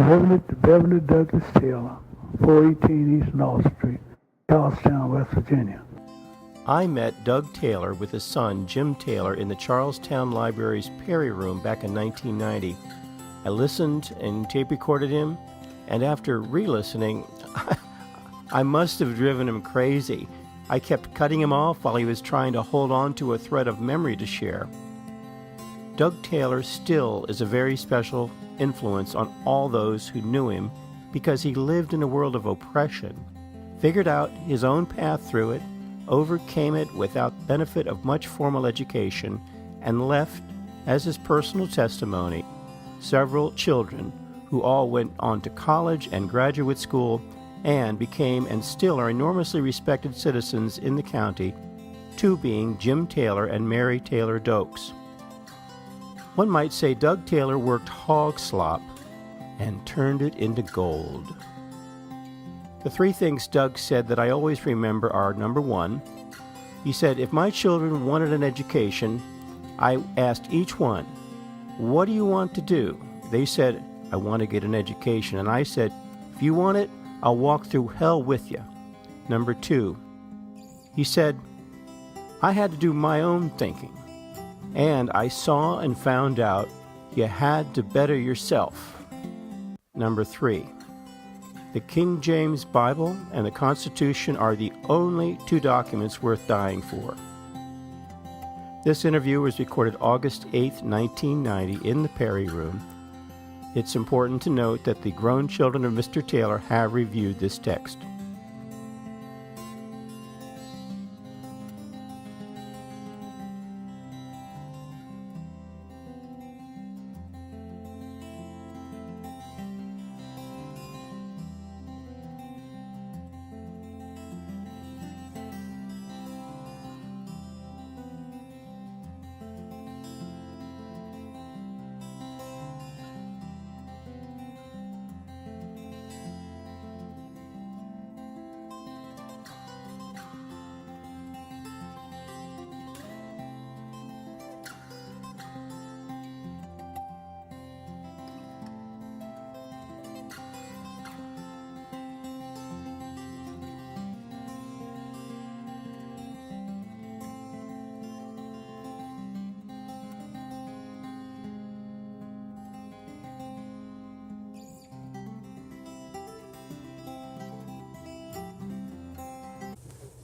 Reverend Beverly Douglas Taylor, 418 East North Street, Charlestown, West Virginia. I met Doug Taylor with his son, Jim Taylor, in the Charlestown Library's Perry Room back in 1990. I listened and tape recorded him, and after re-listening, I must have driven him crazy. I kept cutting him off while he was trying to hold on to a thread of memory to share. Doug Taylor still is a very special influence on all those who knew him because he lived in a world of oppression, figured out his own path through it, overcame it without benefit of much formal education, and left, as his personal testimony, several children who all went on to college and graduate school and became and still are enormously respected citizens in the county, two being Jim Taylor and Mary Taylor Dokes. One might say Doug Taylor worked hog slop and turned it into gold. The three things Doug said that I always remember are, number one, he said, if my children wanted an education, I asked each one, what do you want to do? They said, I want to get an education. And I said, if you want it, I'll walk through hell with you. Number two, he said, I had to do my own thinking. And I saw and found out you had to better yourself. Number three, the King James Bible and the Constitution are the only two documents worth dying for. This interview was recorded August 8, 1990 in the Perry Room. It's important to note that the grown children of Mr. Taylor have reviewed this text.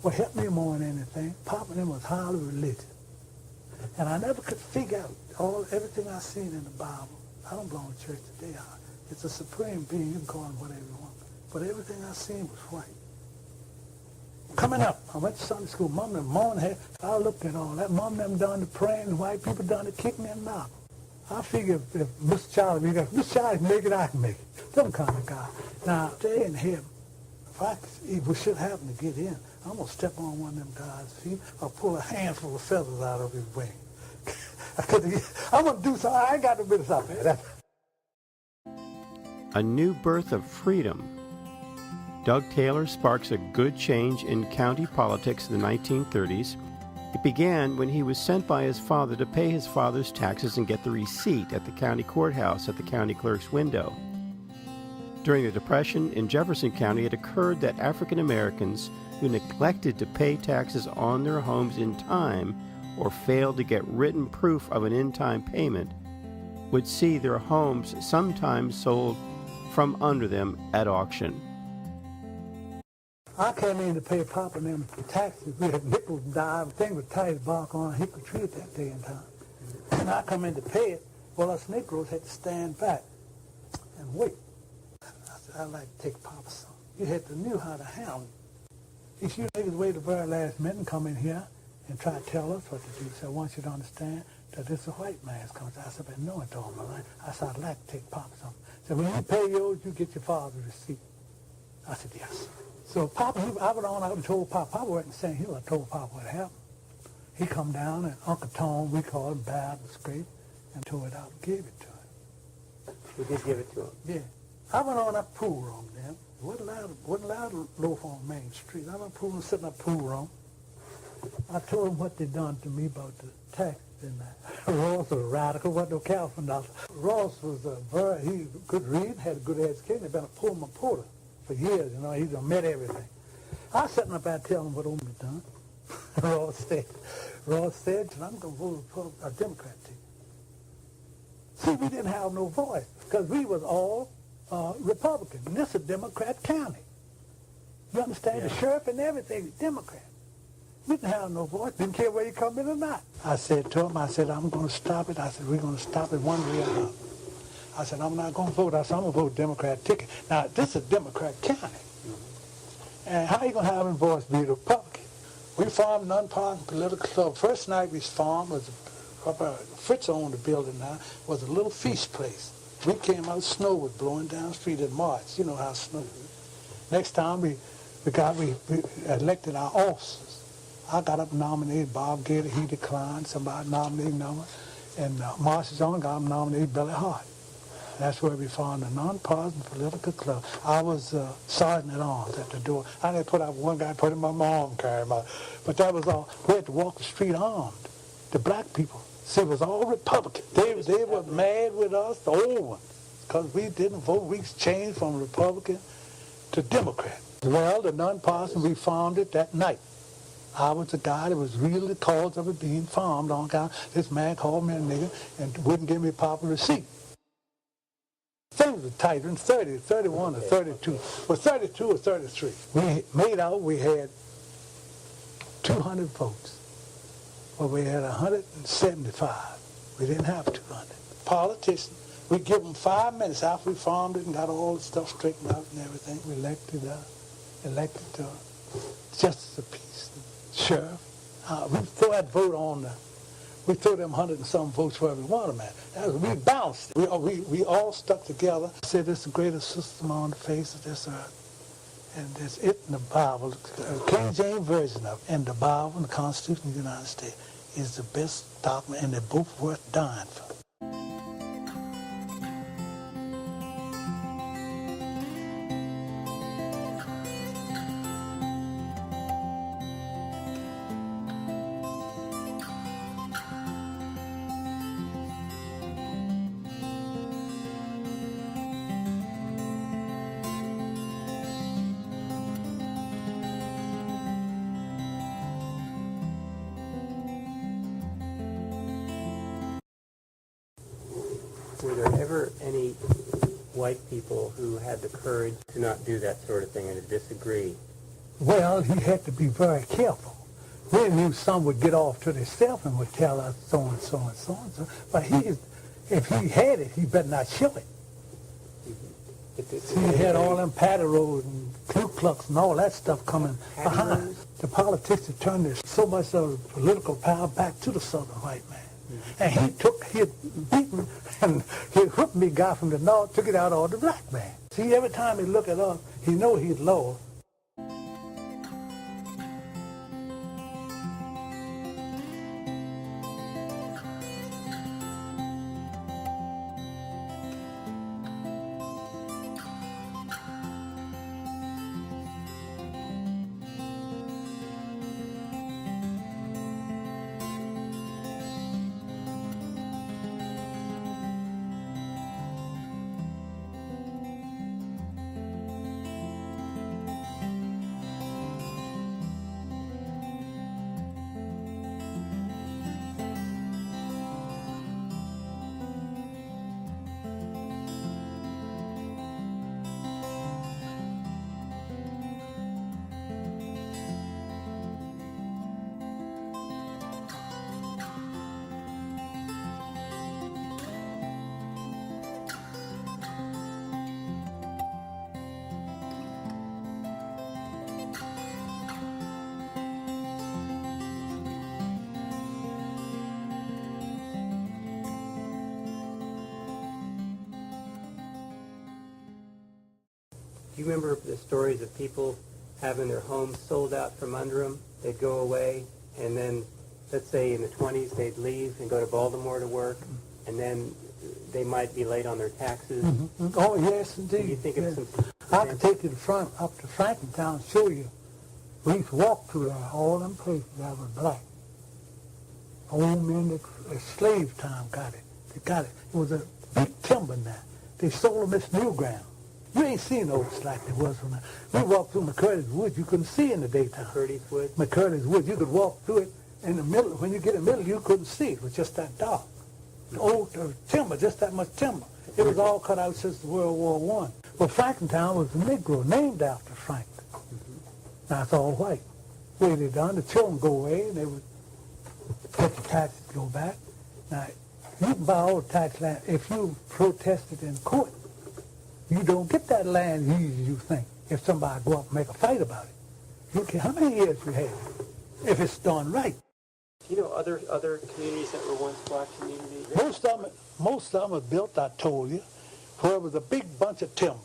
What helped me more than anything, Papa and them was highly religious. And I never could figure out everything I seen in the Bible. I don't belong to church today. It's a supreme being. You can call him whatever you want. But everything I seen was white. Coming up, I went to Sunday school. Mom and Mom had, I looked at all that. Mom and them done the praying, and white people done the kicking in the mouth. I figure if Mr. Charlie, Mr. Charlie can make it, I can make it. Some kind of guy. Now, stay in heaven. If we should happen to get in, I'm going to step on one of them guys' feet or pull a handful of feathers out of his wing. I'm going to do something. I ain't got no business up there. A new birth of freedom. Doug Taylor sparks a good change in county politics in the 1930s. It began when he was sent by his father to pay his father's taxes and get the receipt at the county courthouse at the county clerk's window. During the Depression in Jefferson County, it occurred that African Americans who neglected to pay taxes on their homes in time or failed to get written proof of an in-time payment would see their homes sometimes sold from under them at auction. I came in to pay Papa and them the taxes. We had nickels and dimes. Thing was tied as bark on a hickory tree at that day and time. And I come in to pay it. Well, us Negroes had to stand back and wait. I said, I'd like to take Papa some. You had to knew how to handle it. If you niggas wait the very last minute and come in here and try to tell us what to do, so I want you to understand that this is a white man's country. I said, I've been knowing it all my life. I said, I'd like to take Papa some. So when you pay yours, you get your father's receipt. I said, yes. So Papa, I went on out and told Papa. Papa wasn't saying he would have told Papa what happened. He come down and Uncle Tom, we called him, bowed and scraped and tore it out and gave it to him. You did give it to him? Yeah. I went on that pool room then. Wasn't allowed to loaf on Main Street. I went pool and sitting in that pool room. I told him what they done to me about the tax. And Ross was radical, wasn't no Calvin doctor. Ross was he could read, had a good education. He'd been a Pullman porter for years, you know. He'd met everything. I was sitting up there telling him what ought to be done. Ross said, I'm going to vote for a Democrat ticket. See, we didn't have no voice because we was all Republican. And this is a Democrat county. You understand? Yeah. The sheriff and everything is Democrat. We didn't have no voice. Didn't care whether you come in or not. I said to him, I'm going to stop it. I said, we're going to stop it one way or another. I said, I'm not going to vote. I said, I'm going to vote Democrat ticket. Now, this is a Democrat county. And how you going to have him voice be Republican? We formed a nonpartisan political club. First night we formed was Fritz owned the building now, was a little feast place. We came out, snow was blowing down the street in March. You know how snow is. Next time we elected our officers. I got up and nominated Bob Gator. He declined. Somebody nominated another. And Marsh's own guy nominated Billy Hart. That's where we formed a nonpartisan political club. I was sergeant at arms at the door. I had to put out one guy, put him on my arm, carry him out. But that was all. We had to walk the street armed. The black people, see, it was all Republican. They were mad with us, the old ones, because we didn't vote. We changed from Republican to Democrat. Well, the nonpartisan, we formed it that night. I was the guy that was really the cause of it being formed on account. This man called me a nigger and wouldn't give me a proper receipt. Things were tight, 30, 31 or 32. Well, 32 or 33. We made out we had 200 votes. Well, we had 175. We didn't have 200. Politicians, we give them 5 minutes after we formed it and got all the stuff straightened out and everything. We elected Justice of Peace, the sheriff. We threw that vote on we threw them 100 and some votes where we wanted them at. We bounced. We all stuck together. I said, this is the greatest system on the face of this earth. And there's it in the Bible, King James Version of it. And the Bible and the Constitution of the United States is the best document, and they're both worth dying for. Were there ever any white people who had the courage to not do that sort of thing and to disagree? Well, he had to be very careful. We knew some would get off to themselves and would tell us so and so and so and so. But if he had it, he better not show it. See, he had all them pateros and Ku Klux and all that stuff coming behind. The politicians turned so much of the political power back to the southern white man. And he had beaten and he whipped me guy from the north, took it out on the black man. See, every time he look at us, he know he'd lost. Do you remember the stories of people having their homes sold out from under them? They'd go away, and then, let's say in the 20s, they'd leave and go to Baltimore to work, and then they might be late on their taxes. Mm-hmm. Oh, yes, indeed. Do you think of some... I could take you up to Franklin and show you. We used to walk through there, all them places that was black. Old men that the slave time got it. They got it. It was a big timber now. They sold them this new ground. You ain't seen those like there was when we walked through McCurdy's Woods. You couldn't see in the daytime. McCurdy's Woods? McCurdy's Woods. You could walk through it in the middle. When you get in the middle, you couldn't see. It was just that dark. The old timber, just that much timber. It was all cut out since World War I. Well, Franklintown was a Negro named after Franklin. Now it's all white. Way they done, the children go away and they would get the taxes to go back. Now, you can buy all the tax land. If you protested in court, you don't get that land easy as you think. If somebody go up and make a fight about it. You don't care how many years you have, if it's done right. Do you know other communities that were once black communities? Most of them are built, I told you, where it was a big bunch of timber.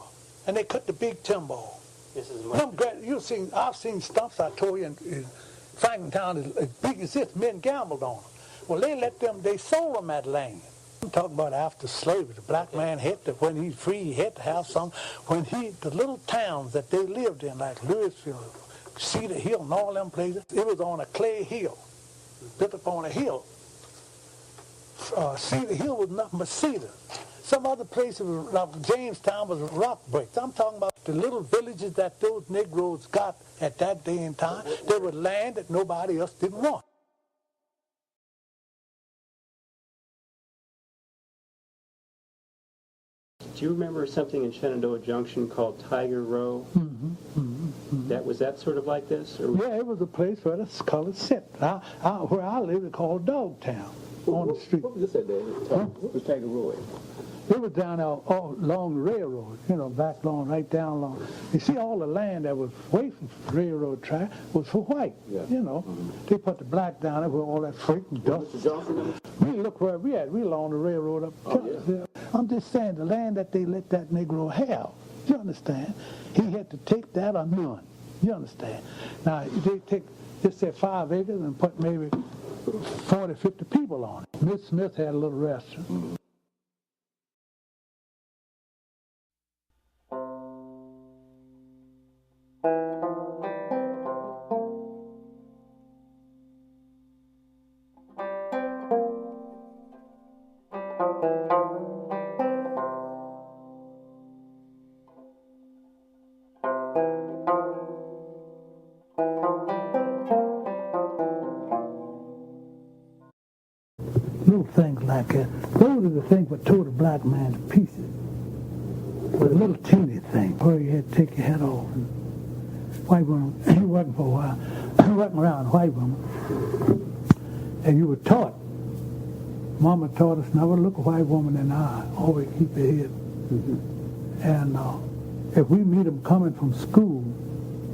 And they cut the big timber off. This is much. I've seen stumps, I told you, in Franklintown as big as this. Men gambled on them. Well, they sold them that land. I'm talking about after slavery. The black man when he's free, he had to have some. The little towns that they lived in, like Louisville, Cedar Hill, and all them places, it was on a clay hill, built up on a hill. Cedar Hill was nothing but cedar. Some other places, like Jamestown, was rock bricks. I'm talking about the little villages that those Negroes got at that day and time. They were land that nobody else didn't want. Do you remember something in Shenandoah Junction called Tiger Row? Was that sort of like this? Or? Yeah, it was a place where the colored sit. Where I lived, it's called Dogtown on the street. What was this at, Dad? What was Tiger Row? It was down there along the railroad, back along, right down along. You see, all the land that was away from the railroad track was for white, They put the black down there where all that freight and dust. Mr. Johnson? We look where we at. We along the railroad up. I'm just saying, the land that they let that Negro have, you understand? He had to take that or none. You understand? Now, they take, just say 5 acres and put maybe 40, 50 people on it. Miss Smith had a little restaurant. Little things like that. Those are the things that tore the black man to pieces. The little teeny thing where you had to take your head off. And white woman, you working for a while, working around white woman, and you were taught. Mama taught us never look a white woman in the eye. Always keep your head. And if we meet them coming from school,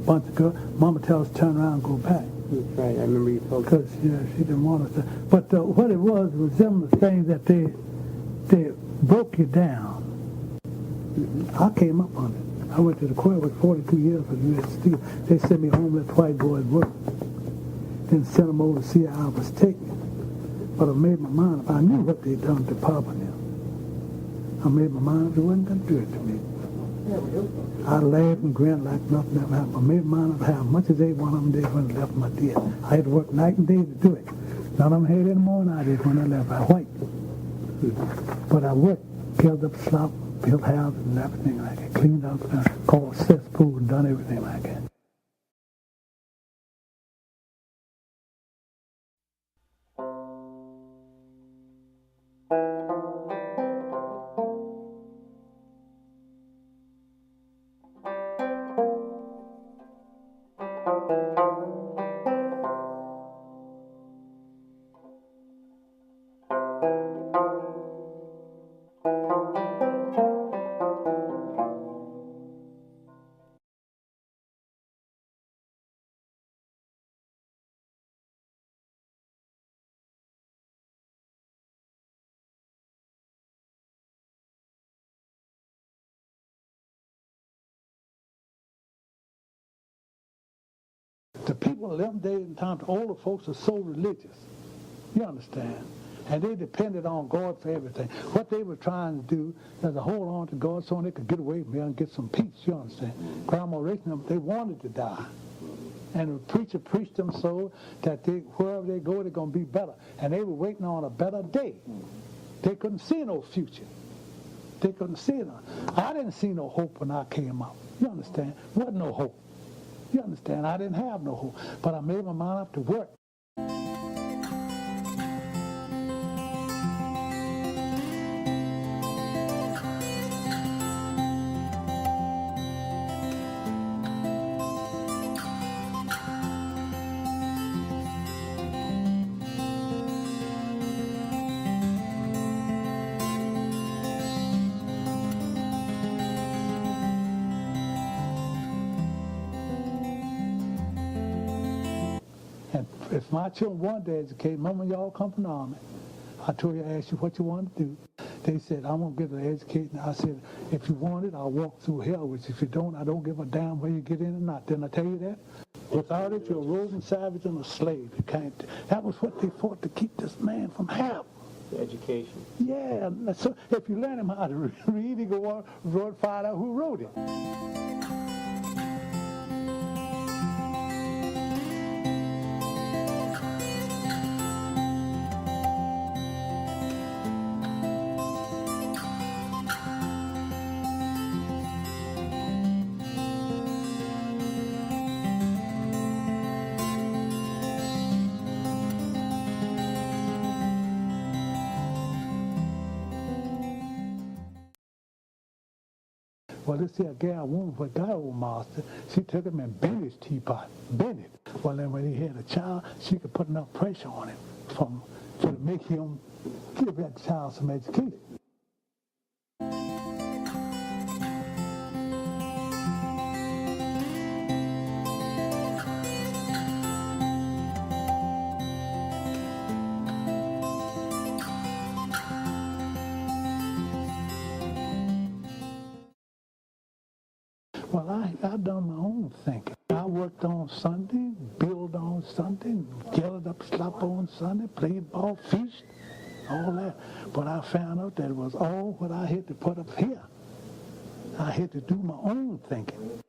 bunch of girls, Mama tells us turn around and go back. That's right, I remember you told me. Because she didn't want us to. But what it was some of the things that they broke you down. I came up on it. I went to the court with 42 years for U.S. Steel. They sent me home, let the white boys work. Then sent them over to see how I was taken. But I made my mind up. I knew what they'd done to Papa now. I made my mind up. They wasn't going to do it to me. I laughed and grinned like nothing ever happened. I made mine up how much as they one of them did when they left my did. I had to work night and day to do it. None of them had any more than I did when I left. I white. But I worked, killed up slop, built houses and everything like that. Cleaned up, called cesspool and done everything like that. The people in them days and times, the older folks are so religious. You understand? And they depended on God for everything. What they were trying to do is to hold on to God so they could get away from here and get some peace. You understand? Grandma Rachel, they wanted to die. And the preacher preached them so that wherever they go, they're going to be better. And they were waiting on a better day. They couldn't see no future. They couldn't see it. I didn't see no hope when I came out. You understand? Wasn't no hope. You understand? I didn't have no hope. But I made my mind up to work. And if my children wanted to educate, remember when y'all come from the Army, I told you, I asked you what you wanted to do. They said, I'm going to get an education. I said, if you want it, I'll walk through hell, which if you don't, I don't give a damn whether you get in or not. Didn't I tell you that? Without it, you're a roving savage and a slave. You can't. That was what they fought to keep this man from hell. Education. Yeah, so if you learn him how to read, he go on, find out who wrote it. Well, this here gal woman, what got old master, she took him and bent his teapot, bent it. Well, then when he had a child, she could put enough pressure on him to make him give that child some education. Well, I done my own thinking. I worked on Sunday, build on Sunday, gathered up slop on Sunday, played ball, fished, all that. But I found out that it was all what I had to put up here. I had to do my own thinking.